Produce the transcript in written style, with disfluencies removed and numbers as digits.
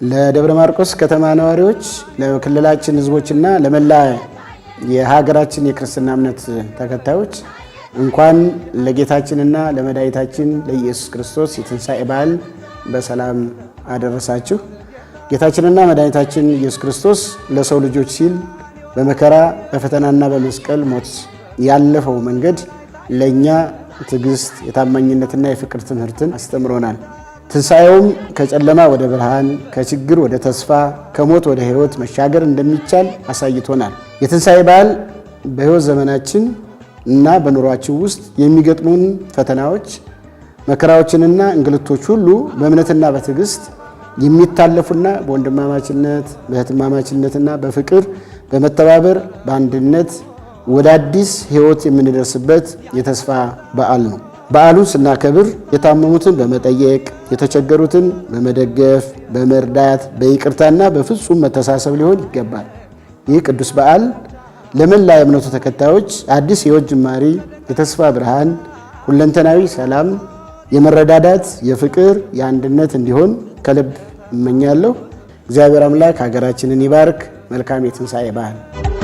ለደብረ ማርቆስ ከተማ ነዋሪዎች፣ ለክልላችን ህዝቦችና ለመላ የሀገራችን የክርስትና እምነት ተከታዮች እንኳን ለጌታችንና ለመድኃኒታችን ለኢየሱስ ክርስቶስ የትንሣኤ በዓል በሰላም አደረሳችሁ። ጌታችንና መድኃኒታችን ኢየሱስ ክርስቶስ ለሰው ልጆች ሲል በመከራ በፈተናና በመስቀል ሞት ያለፈው መንገድ ለኛ ትዕግስት፣ የታማኝነትና የፍቅር ትምህርትን አስተምሮናል። ትንሣኤውም ከጨለማ ወደ ብርሃን፣ ከችግር ወደ ተስፋ፣ ከሞት ወደ ሕይወት መሻገር እንደሚቻል አሳይቶናል። የትንሣኤ በዓል በሕይወት ዘመናችን እና በኑሯችን ውስጥ የሚገጥሙን ፈተናዎች፣ መከራዎችንና እንግልቶች ሁሉ በእምነትና በትዕግስት የሚታለፉና በወንድማማችነት በእህትማማችነትና በፍቅር በመተባበር በአንድነት ወደ አዲስ ሕይወት የምንደርስበት የተስፋ በዓል ነው። በዓሉን ስናከብር የታመሙትን በመጠየቅ የተቸገሩትን በመደገፍ በመርዳት በይቅርታና በፍጹም መተሳሰብ ሊሆን ይገባል። ይህ ቅዱስ በዓል ለመላ የእምነቱ ተከታዮች አዲስ ሕይወት ጅማሬ፣ የተስፋ ብርሃን፣ ሁለንተናዊ ሰላም፣ የመረዳዳት፣ የፍቅር፣ የአንድነት እንዲሆን ከልብ እመኛለሁ። እግዚአብሔር አምላክ ሀገራችንን ይባርክ። መልካም የትንሣኤ በዓል